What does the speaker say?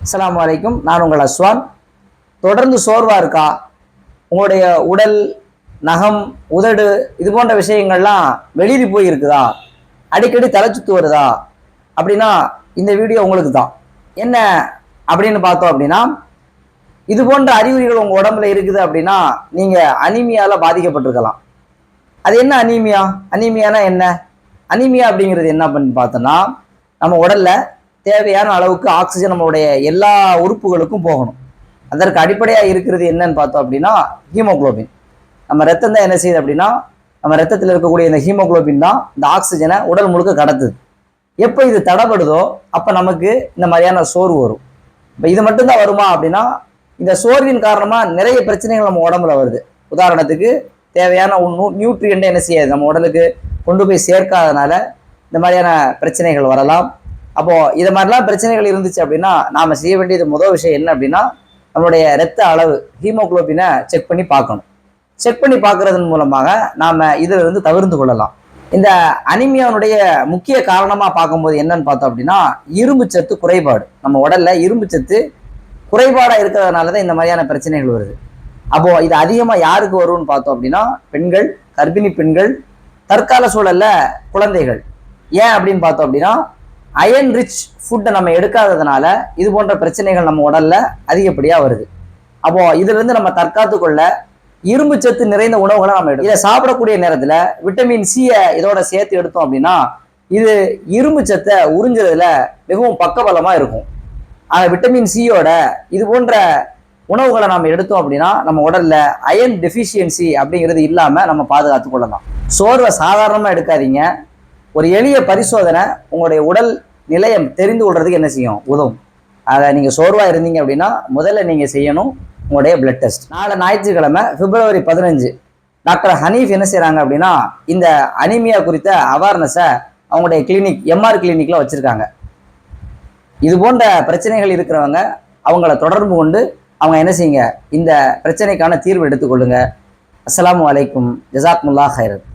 அஸ்ஸலாமு அலைக்கும். நான் உங்கள் அஸ்வான். தொடர்ந்து சோர்வாக இருக்கா? உங்களுடைய உடல், நகம், உதடு இது போன்ற விஷயங்கள்லாம் வெளியே போய் இருக்குதா? அடிக்கடி தலை சுத்து வருதா? அப்படின்னா இந்த வீடியோ உங்களுக்கு தான். என்ன அப்படின்னு பார்த்தோம் அப்படின்னா, இது போன்ற அறிகுறிகள் உங்கள் உடம்புல இருக்குது அப்படின்னா நீங்கள் அனீமியாவில் பாதிக்கப்பட்டிருக்கலாம். அது என்ன அனீமியா? அனீமியானா என்ன? அனீமியா அப்படிங்கிறது என்ன பண்ணி பார்த்தோன்னா, நம்ம உடல்ல தேவையான அளவுக்கு ஆக்சிஜன் நம்மளுடைய எல்லா உறுப்புகளுக்கும் போகணும். அதற்கு அடிப்படையாக இருக்கிறது என்னன்னு பார்த்தோம் அப்படின்னா ஹீமோகுளோபின். நம்ம ரத்தம் தான் என்ன செய்யுது அப்படின்னா, நம்ம ரத்தத்தில் இருக்கக்கூடிய இந்த ஹீமோகுளோபின் தான் இந்த ஆக்சிஜனை உடல் முழுக்க கடத்துது. எப்போ இது தடைபடுதோ அப்போ நமக்கு இந்த மாதிரியான சோர்வு வரும். இப்போ இது மட்டும்தான் வருமா அப்படின்னா, இந்த சோர்வின் காரணமாக நிறைய பிரச்சனைகள் நம்ம உடம்புல வருது. உதாரணத்துக்கு தேவையான நியூட்ரியன்ட் என்ன செய்யாது, நம்ம உடலுக்கு கொண்டு போய் சேர்க்காதனால இந்த மாதிரியான பிரச்சனைகள் வரலாம். அப்போது இது மாதிரிலாம் பிரச்சனைகள் இருந்துச்சு அப்படின்னா நாம் செய்ய வேண்டியது முதல் விஷயம் என்ன அப்படின்னா, நம்மளுடைய இரத்த அளவு ஹீமோகுளோபினை செக் பண்ணி பார்க்கணும். செக் பண்ணி பார்க்கறதன் மூலமாக நாம் இதிலிருந்து தவிர்த்து கொள்ளலாம். இந்த அனிமியாவுடைய முக்கிய காரணமாக பார்க்கும்போது என்னன்னு பார்த்தோம் அப்படின்னா, இரும்பு சத்து குறைபாடு. நம்ம உடல்ல இரும்பு சத்து குறைபாடாக இருக்கிறதுனால தான் இந்த மாதிரியான பிரச்சனைகள் வருது. அப்போது இது அதிகமாக யாருக்கு வரும்னு பார்த்தோம் அப்படின்னா, பெண்கள், கர்ப்பிணி பெண்கள், தற்கால சூழல்ல குழந்தைகள். ஏன் அப்படின்னு பார்த்தோம் அப்படின்னா, அயன் ரிச் ஃபுட்டை நம்ம எடுக்காததுனால இது போன்ற பிரச்சனைகள் நம்ம உடல்ல அதிகப்படியாக வருது. அப்போ இதுல இருந்து நம்ம தற்காத்து கொள்ள இரும்பு சத்து நிறைந்த உணவுகளை நம்ம எடுக்கணும். இதை சாப்பிடக்கூடிய நேரத்தில் விட்டமின் சியை இதோட சேர்த்து எடுத்தோம் அப்படின்னா இது இரும்பு சத்தை உறிஞ்சுறதுல மிகவும் பக்கபலமா இருக்கும். ஆனா விட்டமின் சியோட இது போன்ற உணவுகளை நம்ம எடுத்தோம் அப்படின்னா நம்ம உடல்ல அயன் டெஃபிஷியன்சி அப்படிங்கிறது இல்லாம நம்ம பாதுகாத்து கொள்ளலாம். சோர்வை சாதாரணமா எடுக்காதீங்க. ஒரு எளிய பரிசோதனை உங்களுடைய உடல் நிலையம் தெரிந்து கொள்றதுக்கு என்ன செய்யும், உதவும். அதை நீங்கள் சோர்வாக இருந்தீங்க அப்படின்னா முதல்ல நீங்கள் செய்யணும் உங்களுடைய பிளட் டெஸ்ட். நாளை ஞாயிற்றுக்கிழமை பிப்ரவரி 15 டாக்டர் ஹனீஃப் என்ன செய்கிறாங்க அப்படின்னா, இந்த அனிமியா குறித்த அவேர்னஸை அவங்களுடைய கிளினிக் எம்ஆர் கிளினிக்கில் வச்சுருக்காங்க. இது போன்ற பிரச்சனைகள் இருக்கிறவங்க அவங்கள தொடர்பு கொண்டு அவங்க என்ன செய்யுங்க, இந்த பிரச்சனைக்கான தீர்வு எடுத்துக்கொள்ளுங்க. அஸ்ஸலாமு அலைக்கும். ஜஸாக்குமுல்லாஹ் ஹைரன்.